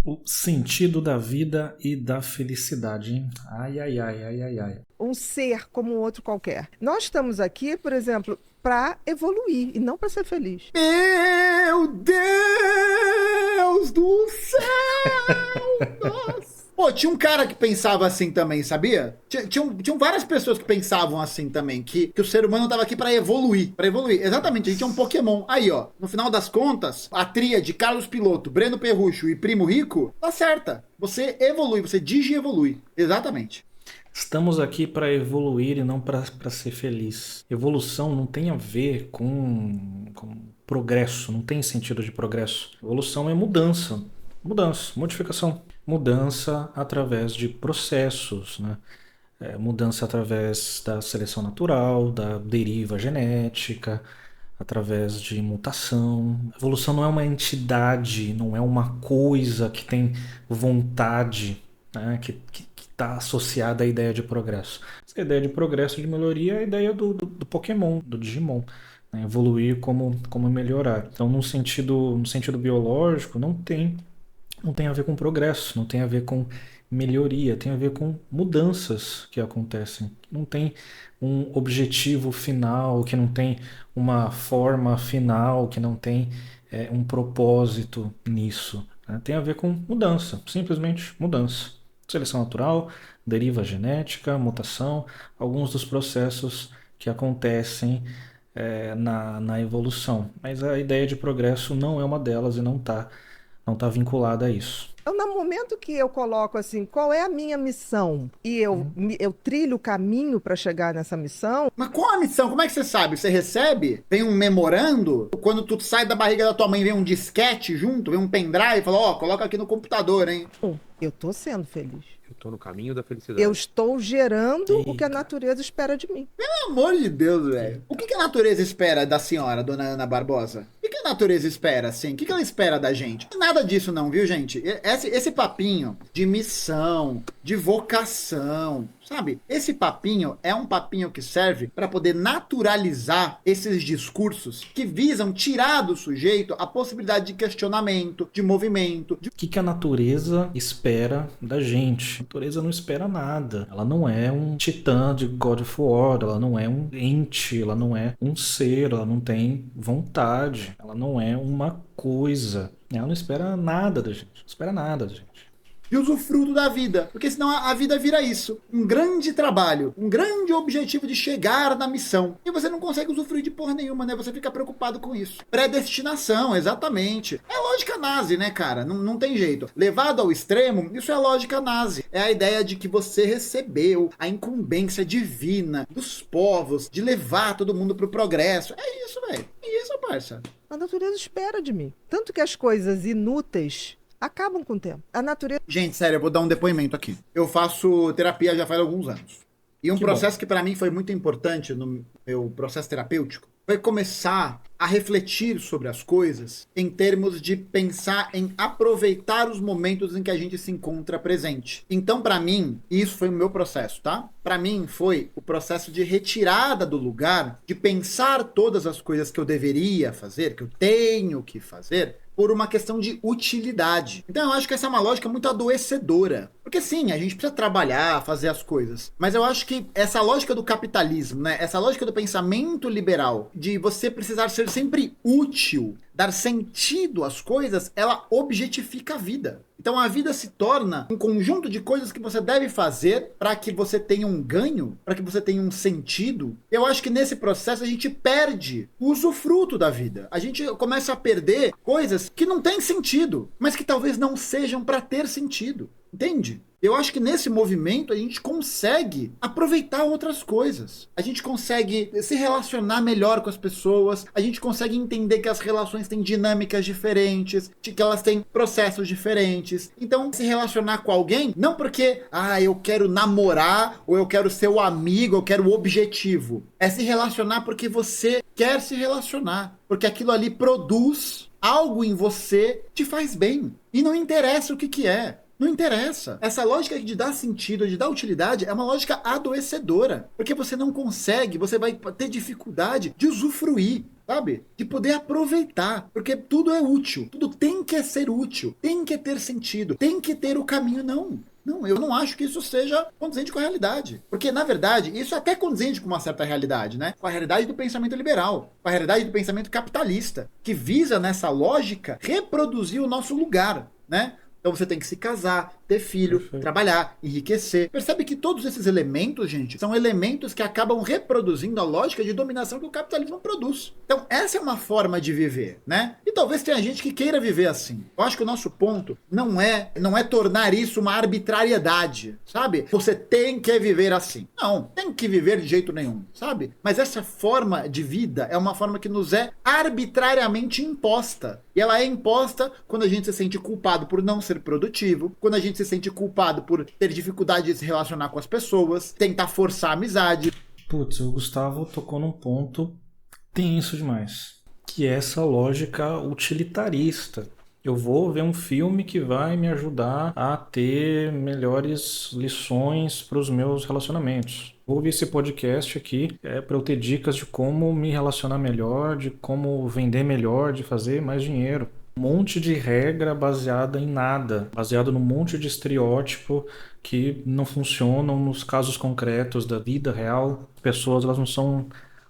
O sentido da vida e da felicidade, hein? Ai, ai, ai, ai, ai, ai. Um ser como outro qualquer. Nós estamos aqui, por exemplo, para evoluir e não para ser feliz. Meu Deus do céu! Nossa! Pô, tinha um cara que pensava assim também, sabia? Tinham várias pessoas que pensavam assim também, que o ser humano tava aqui pra evoluir. Pra evoluir. Exatamente, a gente é um Pokémon. Aí, ó, no final das contas, a tríade Carlos Piloto, Breno Perrucho e Primo Rico tá certa. Você evolui, você digievolui. Exatamente. Estamos aqui para evoluir e não para ser feliz. Evolução não tem a ver com progresso, não tem sentido de progresso. Evolução é mudança, modificação. Mudança através de processos, né? Mudança através da seleção natural, da deriva genética, através de mutação. Evolução não é uma entidade, não é uma coisa que tem vontade, né? Que está associada à ideia de progresso. A ideia de progresso, de melhoria, é a ideia do Pokémon, do Digimon. Né? Evoluir como melhorar. Então, no sentido biológico, não tem a ver com progresso, não tem a ver com melhoria, tem a ver com mudanças que acontecem. Não tem um objetivo final, que não tem uma forma final, que não tem um propósito nisso. Né? Tem a ver com mudança, simplesmente mudança. Seleção natural, deriva genética, mutação, alguns dos processos que acontecem na evolução. Mas a ideia de progresso não é uma delas e não tá vinculada a isso. Então, no momento que eu coloco assim, qual é a minha missão? E eu trilho o caminho para chegar nessa missão. Mas qual a missão? Como é que você sabe? Você recebe? Vem um memorando? Quando tu sai da barriga da tua mãe, vem um disquete junto? Vem um pendrive e fala, ó, coloca aqui no computador, hein? Eu tô sendo feliz. Eu tô no caminho da felicidade. Eu estou gerando o que a natureza espera de mim. Pelo amor de Deus, velho. O que a natureza espera da senhora, dona Ana Barbosa? O que a natureza espera, assim? O que ela espera da gente? Nada disso não, viu, gente? Esse papinho de missão, de vocação, sabe? Esse papinho é um papinho que serve para poder naturalizar esses discursos que visam tirar do sujeito a possibilidade de questionamento, de movimento. O que a natureza espera da gente? A natureza não espera nada. Ela não é um titã de God of War, ela não é um ente, ela não é um ser, ela não tem vontade, ela não é uma coisa. Ela não espera nada da gente, não espera nada da gente. De usufruto da vida, porque senão a vida vira isso, um grande trabalho, um grande objetivo de chegar na missão, e você não consegue usufruir de porra nenhuma, né? Você fica preocupado com isso. Predestinação, exatamente. É lógica nazi, né, cara? Não tem jeito. Levado ao extremo, isso é lógica nazi. É a ideia de que você recebeu a incumbência divina dos povos de levar todo mundo pro progresso. É isso, velho. É isso, parça. A natureza espera de mim. Tanto que as coisas inúteis acabam com o tempo. A natureza... Gente, sério, eu vou dar um depoimento aqui. Eu faço terapia já faz alguns anos. E um processo que para mim foi muito importante no meu processo terapêutico foi começar a refletir sobre as coisas em termos de pensar em aproveitar os momentos em que a gente se encontra presente. Então, para mim, isso foi o meu processo, tá? Para mim, foi o processo de retirada do lugar, de pensar todas as coisas que eu deveria fazer, que eu tenho que fazer, por uma questão de utilidade. Então eu acho que essa é uma lógica muito adoecedora. Porque sim, a gente precisa trabalhar, fazer as coisas. Mas eu acho que essa lógica do capitalismo, né? Essa lógica do pensamento liberal, de você precisar ser sempre útil, dar sentido às coisas, ela objetifica a vida. Então a vida se torna um conjunto de coisas que você deve fazer para que você tenha um ganho, para que você tenha um sentido. Eu acho que nesse processo a gente perde o usufruto da vida. A gente começa a perder coisas que não têm sentido, mas que talvez não sejam para ter sentido. Entende? Eu acho que nesse movimento a gente consegue aproveitar outras coisas. A gente consegue se relacionar melhor com as pessoas. A gente consegue entender que as relações têm dinâmicas diferentes, de que elas têm processos diferentes. Então, se relacionar com alguém, não porque, eu quero namorar, ou eu quero ser o amigo, eu quero o objetivo. É se relacionar porque você quer se relacionar. Porque aquilo ali produz algo em você que te faz bem. E não interessa o que é. Não interessa. Essa lógica de dar sentido, de dar utilidade, é uma lógica adoecedora. Porque você não consegue, você vai ter dificuldade de usufruir. sabe? De poder aproveitar, porque tudo é útil, tudo tem que ser útil, tem que ter sentido, tem que ter o caminho, não. Não, eu não acho que isso seja condizente com a realidade. Porque, na verdade, isso é até condizente com uma certa realidade, né? Com a realidade do pensamento liberal, com a realidade do pensamento capitalista, que visa, nessa lógica, reproduzir o nosso lugar, né? Então você tem que se casar, ter filho, trabalhar, enriquecer. Percebe que todos esses elementos, gente, são elementos que acabam reproduzindo a lógica de dominação que o capitalismo produz. Então essa é uma forma de viver, né? E talvez tenha gente que queira viver assim. Eu acho que o nosso ponto não é tornar isso uma arbitrariedade, sabe? Você tem que viver assim. Não, tem que viver de jeito nenhum, sabe? Mas essa forma de vida é uma forma que nos é arbitrariamente imposta. E ela é imposta quando a gente se sente culpado por não ser produtivo, quando a gente se sente culpado por ter dificuldade de se relacionar com as pessoas, tentar forçar a amizade. Putz, o Gustavo tocou num ponto tenso demais, que é essa lógica utilitarista. Eu vou ver um filme que vai me ajudar a ter melhores lições para os meus relacionamentos. Vou ouvir esse podcast aqui para eu ter dicas de como me relacionar melhor, de como vender melhor, de fazer mais dinheiro. Um monte de regra baseada em nada, baseado num monte de estereótipo que não funcionam nos casos concretos da vida real. As pessoas, elas não são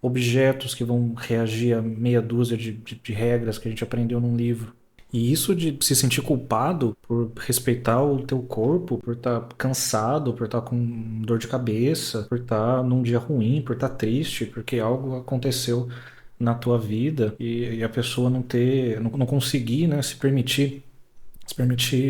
objetos que vão reagir a meia dúzia de regras que a gente aprendeu num livro. E isso de se sentir culpado por respeitar o teu corpo, por estar cansado, por estar com dor de cabeça, por estar num dia ruim, por estar triste, porque algo aconteceu na tua vida e a pessoa não conseguir, né, se permitir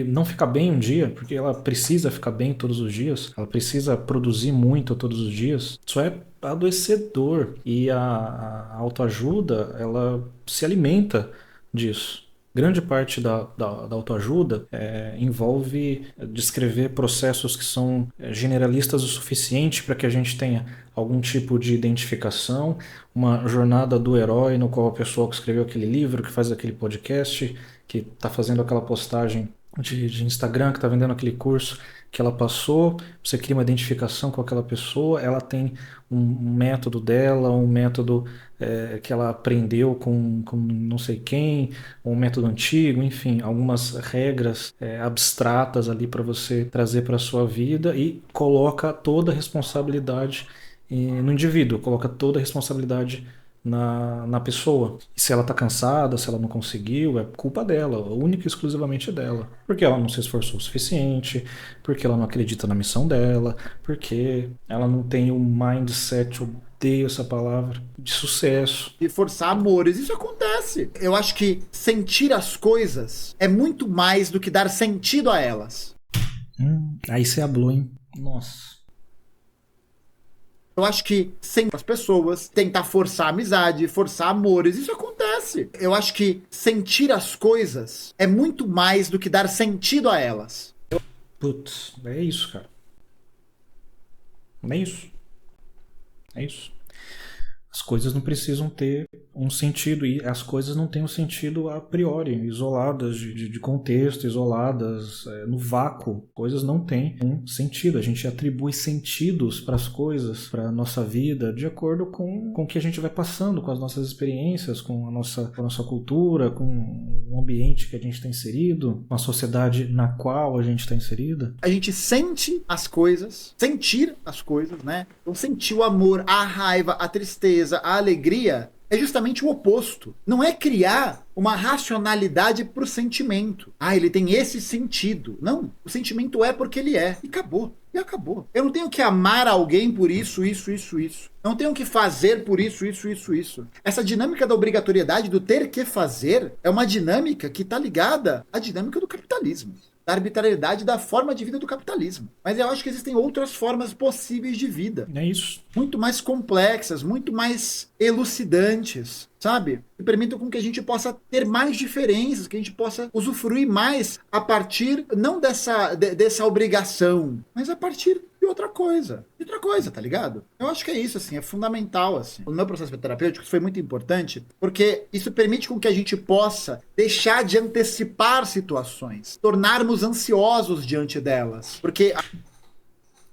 não ficar bem um dia, porque ela precisa ficar bem todos os dias, ela precisa produzir muito todos os dias. Isso é adoecedor e a autoajuda, ela se alimenta disso. Grande parte da autoajuda envolve descrever processos que são generalistas o suficiente para que a gente tenha algum tipo de identificação, uma jornada do herói no qual a pessoa que escreveu aquele livro, que faz aquele podcast, que está fazendo aquela postagem de Instagram, que está vendendo aquele curso que ela passou, você cria uma identificação com aquela pessoa, ela tem um método dela, um método que ela aprendeu com não sei quem, um método antigo, enfim, algumas regras abstratas ali para você trazer para a sua vida e coloca toda a responsabilidade no indivíduo, coloca toda a responsabilidade na pessoa. E se ela está cansada, se ela não conseguiu, é culpa dela, única e exclusivamente dela. Porque ela não se esforçou o suficiente, porque ela não acredita na missão dela, porque ela não tem o mindset, eu odeio essa palavra, de sucesso. E forçar amores, isso acontece. Eu acho que sentir as coisas é muito mais do que dar sentido a elas. Aí você hablou, hein? Nossa. Eu acho que sempre as pessoas tentar forçar amizade, forçar amores, isso acontece. Eu acho que sentir as coisas é muito mais do que dar sentido a elas. Putz, é isso, cara. É isso. É isso. As coisas não precisam ter um sentido, e as coisas não têm um sentido a priori, isoladas de contexto, isoladas no vácuo. Coisas não têm um sentido. A gente atribui sentidos para as coisas, para a nossa vida, de acordo com o que a gente vai passando, com as nossas experiências, com a nossa cultura, com o ambiente que a gente está inserido, com a sociedade na qual a gente está inserida. A gente sente as coisas, sentir as coisas, né? Então sentir o amor, a raiva, a tristeza, a alegria é justamente o oposto. Não é criar uma racionalidade para o sentimento. Ele tem esse sentido. Não, o sentimento é porque ele é. E acabou. E acabou. Eu não tenho que amar alguém por isso, isso, isso, isso. Eu não tenho que fazer por isso, isso, isso, isso. Essa dinâmica da obrigatoriedade, do ter que fazer, é uma dinâmica que está ligada à dinâmica do capitalismo. Da arbitrariedade da forma de vida do capitalismo. Mas eu acho que existem outras formas possíveis de vida. É isso. Muito mais complexas, muito mais elucidantes, sabe? Que permitam com que a gente possa ter mais diferenças, que a gente possa usufruir mais a partir, não dessa obrigação, mas a partir de outra coisa. De outra coisa, tá ligado? Eu acho que é isso, assim, é fundamental, assim. No meu processo terapêutico isso foi muito importante, porque isso permite com que a gente possa deixar de antecipar situações, tornarmos ansiosos diante delas. Porque...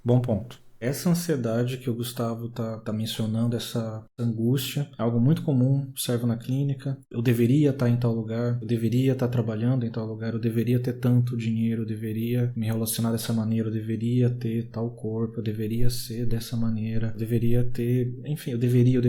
Bom ponto. Essa ansiedade que o Gustavo tá mencionando, essa angústia, é algo muito comum, observo na clínica. Eu deveria estar em tal lugar, eu deveria estar trabalhando em tal lugar, eu deveria ter tanto dinheiro, eu deveria me relacionar dessa maneira, eu deveria ter tal corpo, eu deveria ser dessa maneira, eu deveria ter... Enfim, eu deveria.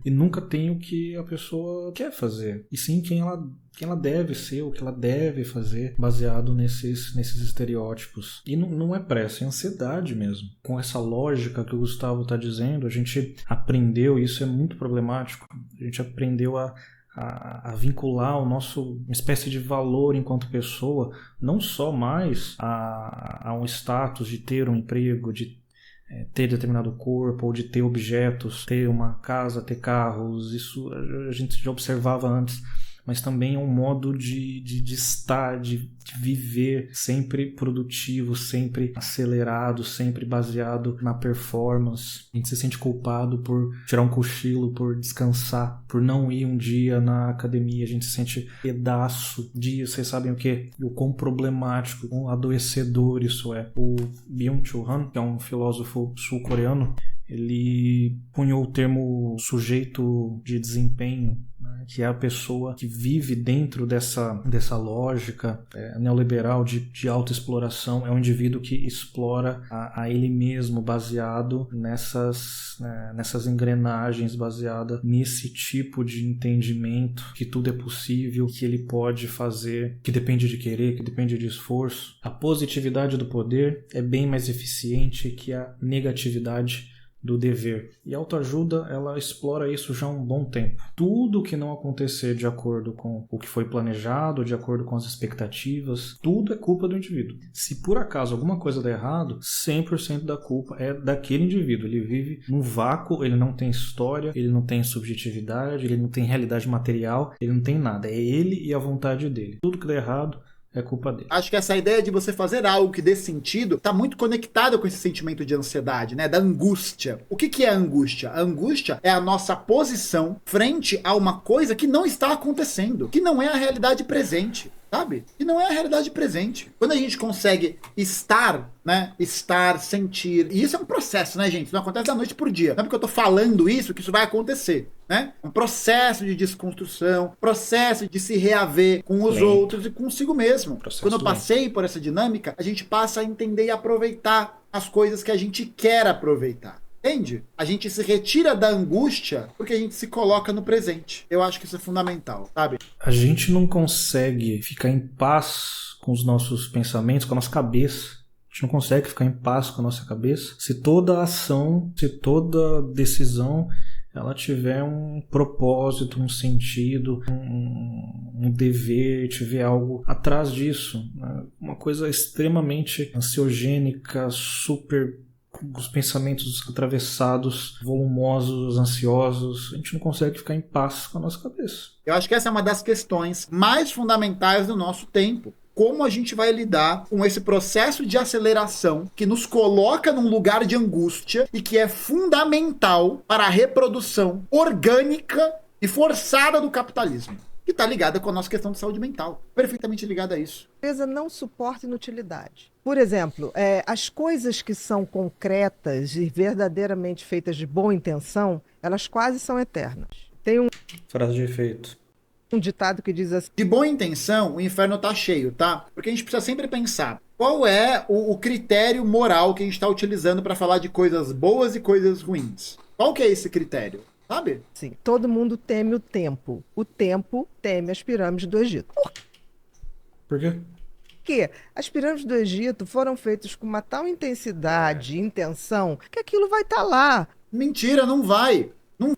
E nunca tem o que a pessoa quer fazer. E sim quem ela deve ser, o que ela deve fazer, baseado nesses estereótipos. E não é pressa, é ansiedade mesmo. Com essa lógica que o Gustavo está dizendo, a gente aprendeu, e isso é muito problemático, a gente aprendeu a vincular o nosso, uma espécie de valor enquanto pessoa, não só mais a um status de ter um emprego, de ter determinado corpo, ou de ter objetos, ter uma casa, ter carros. Isso a gente já observava antes, mas também é um modo de estar, de viver sempre produtivo, sempre acelerado, sempre baseado na performance. A gente se sente culpado por tirar um cochilo, por descansar, por não ir um dia na academia. A gente se sente pedaço de, vocês sabem o quê? O quão problemático, quão adoecedor isso é. O Byung-Chul Han, que é um filósofo sul-coreano, ele cunhou o termo sujeito de desempenho, né, que é a pessoa que vive dentro dessa lógica neoliberal de autoexploração. É um indivíduo que explora a ele mesmo, baseado nessas engrenagens, baseada nesse tipo de entendimento que tudo é possível, que ele pode fazer, que depende de querer, que depende de esforço. A positividade do poder é bem mais eficiente que a negatividade do dever. E a autoajuda, ela explora isso já há um bom tempo. Tudo que não acontecer de acordo com o que foi planejado, de acordo com as expectativas, tudo é culpa do indivíduo. Se por acaso alguma coisa der errado, 100% da culpa é daquele indivíduo. Ele vive num vácuo, ele não tem história, ele não tem subjetividade, ele não tem realidade material, ele não tem nada. É ele e a vontade dele. Tudo que der errado é culpa dele. Acho que essa ideia de você fazer algo que dê sentido está muito conectada com esse sentimento de ansiedade, né? Da angústia. O que é a angústia? A angústia é a nossa posição frente a uma coisa que não está acontecendo, que não é a realidade presente. Sabe? E não é a realidade presente. Quando a gente consegue estar, né? Estar, sentir. E isso é um processo, né, gente? Isso não acontece da noite pro dia. Não é porque eu tô falando isso que isso vai acontecer, né? Um processo de desconstrução, processo de se reaver com os outros e consigo mesmo. Quando eu passei por essa dinâmica, a gente passa a entender e aproveitar as coisas que a gente quer aproveitar. Entende? A gente se retira da angústia porque a gente se coloca no presente. Eu acho que isso é fundamental, sabe? A gente não consegue ficar em paz com os nossos pensamentos, com a nossa cabeça. A gente não consegue ficar em paz com a nossa cabeça se toda ação, se toda decisão ela tiver um propósito, um sentido, um dever, tiver algo atrás disso, né? Uma coisa extremamente ansiogênica, super... os pensamentos atravessados, volumosos, ansiosos. A gente não consegue ficar em paz com a nossa cabeça. Eu acho que essa é uma das questões mais fundamentais do nosso tempo. Como a gente vai lidar com esse processo de aceleração que nos coloca num lugar de angústia e que é fundamental para a reprodução orgânica e forçada do capitalismo, que está ligada com a nossa questão de saúde mental. Perfeitamente ligada a isso. A empresa não suporta inutilidade. Por exemplo, as coisas que são concretas e verdadeiramente feitas de boa intenção, elas quase são eternas. Tem Frase de efeito. um ditado que diz assim: de boa intenção, o inferno tá cheio, tá? Porque a gente precisa sempre pensar qual é o critério moral que a gente está utilizando para falar de coisas boas e coisas ruins. Qual que é esse critério? Sabe? Sim, todo mundo teme o tempo. O tempo teme as pirâmides do Egito. Por quê? Porque as pirâmides do Egito foram feitas com uma tal intensidade e intenção que aquilo vai estar lá. Mentira, não vai. Não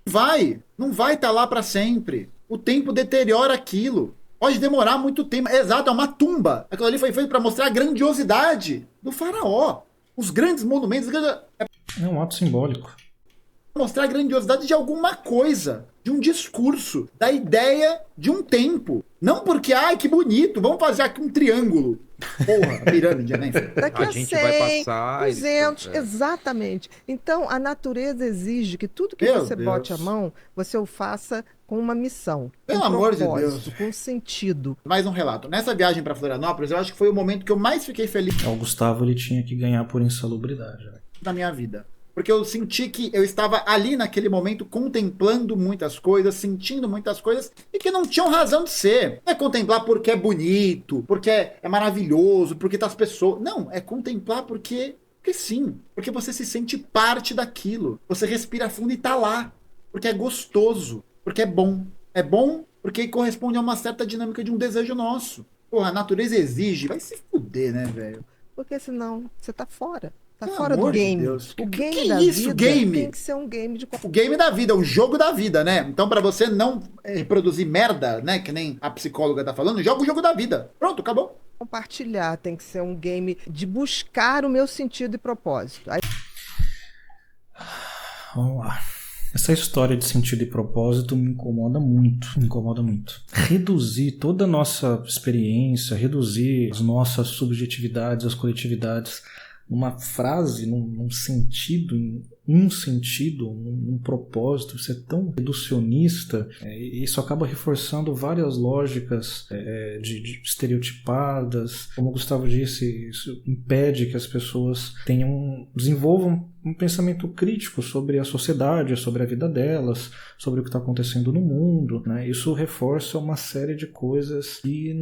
vai. Não vai estar lá para sempre. O tempo deteriora aquilo. Pode demorar muito tempo. Exato, é uma tumba. Aquilo ali foi feito para mostrar a grandiosidade do faraó. Os grandes monumentos. É um ato simbólico. Mostrar a grandiosidade de alguma coisa, de um discurso, da ideia de um tempo. Não porque, ai, que bonito, vamos fazer aqui um triângulo. Porra, a pirâmide, né? Daqui a gente 100, vai passar... 200, exatamente. Então, a natureza exige que tudo que Meu você Deus. bote a mão, você o faça com uma missão, com Pelo um amor de propósito, Deus. com um sentido. Mais um relato. Nessa viagem para Florianópolis, eu acho que foi o momento que eu mais fiquei feliz O Gustavo ele tinha que ganhar por insalubridade. Né? da minha vida. Porque eu senti que eu estava ali naquele momento contemplando muitas coisas, sentindo muitas coisas e que não tinham razão de ser. Não é contemplar porque é bonito, porque é maravilhoso, porque tá as pessoas. Não, é contemplar porque sim. Porque você se sente parte daquilo. Você respira fundo e tá lá. Porque é gostoso. Porque é bom. É bom porque corresponde a uma certa dinâmica de um desejo nosso. Porra, a natureza exige. Vai se fuder, né, velho? Porque senão você tá fora. Tá Pelo fora do amor de game. Deus. O game Que da isso, vida game? tem que ser um game de O game da vida, o jogo da vida, né? Então, pra você não reproduzir merda, né? Que nem a psicóloga tá falando, joga o jogo da vida. Pronto, acabou. compartilhar, tem que ser um game de buscar o meu sentido e propósito. Aí Vamos lá. Essa história de sentido e propósito me incomoda muito, me incomoda muito. Reduzir toda a nossa experiência, reduzir as nossas subjetividades, as coletividades, numa frase, num sentido, em um sentido, num propósito, ser tão reducionista, isso acaba reforçando várias lógicas de estereotipadas. Como o Gustavo disse, isso impede que as pessoas desenvolvam um pensamento crítico sobre a sociedade, sobre a vida delas, sobre o que está acontecendo no mundo, né? Isso reforça uma série de coisas que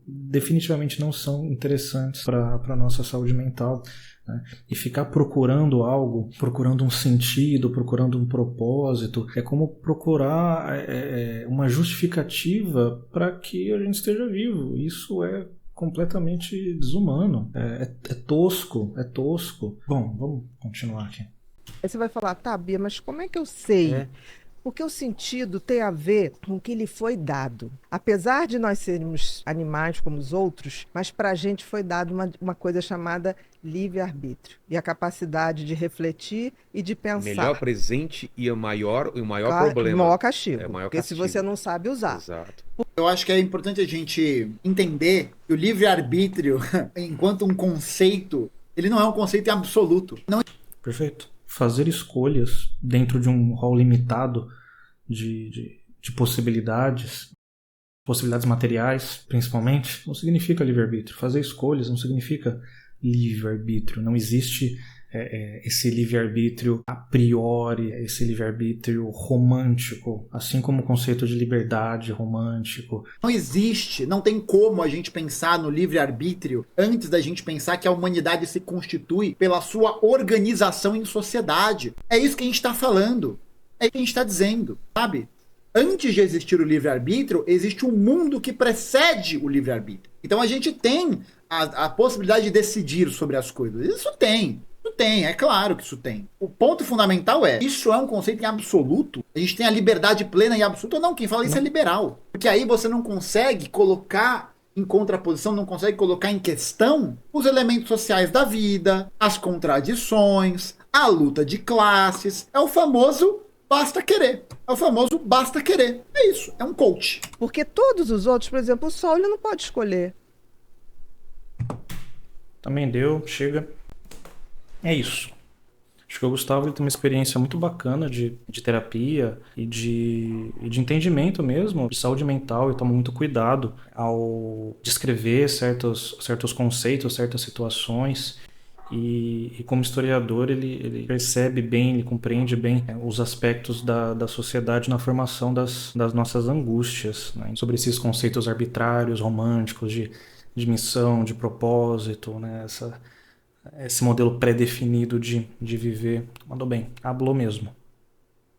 definitivamente não são interessantes para a nossa saúde mental. Né? E ficar procurando algo, procurando um sentido, procurando um propósito, é como procurar uma justificativa para que a gente esteja vivo. Isso é completamente desumano, é tosco, é tosco. Bom, vamos continuar aqui. você vai falar, tá, Bia, mas como é que eu sei? Porque o sentido tem a ver com o que lhe foi dado. Apesar de nós sermos animais como os outros, mas para a gente foi dado uma coisa chamada livre-arbítrio. E a capacidade de refletir e de pensar. Melhor presente e o maior Claro, problema. maior castigo. É o maior porque se castigo. você não sabe usar. Exato. Eu acho que é importante a gente entender que o livre-arbítrio, enquanto um conceito, ele não é um conceito absoluto. Não. Perfeito. Fazer escolhas dentro de um rol limitado de possibilidades materiais, principalmente, não significa livre-arbítrio. Fazer escolhas não significa livre-arbítrio. Não existe esse livre-arbítrio a priori, esse livre-arbítrio romântico, assim como o conceito de liberdade romântico. Não existe, não tem como a gente pensar no livre-arbítrio antes da gente pensar que a humanidade se constitui pela sua organização em sociedade. É isso que a gente está falando. É isso que a gente está dizendo, sabe? Antes de existir o livre-arbítrio, existe um mundo que precede o livre-arbítrio. Então a gente tem a possibilidade de decidir sobre as coisas. Isso tem, é claro que isso tem. O ponto fundamental isso é um conceito em absoluto? A gente tem a liberdade plena e absoluta? Não, quem fala isso é liberal. Porque aí você não consegue colocar em contraposição, não consegue colocar em questão os elementos sociais da vida, as contradições, a luta de classes. É o famoso basta querer. É o famoso basta querer. É isso, é um coach. Porque todos os outros, por exemplo, o sol, ele não pode escolher. Também deu, chega. É isso. Acho que o Gustavo ele tem uma experiência muito bacana de terapia e de entendimento mesmo, de saúde mental, e toma muito cuidado ao descrever certos conceitos, certas situações. E como historiador, ele percebe bem, ele compreende bem os aspectos da sociedade na formação das nossas angústias, né? Sobre esses conceitos arbitrários, românticos, de missão, de propósito, né? Esse modelo pré-definido de viver. Mandou bem, hablou mesmo.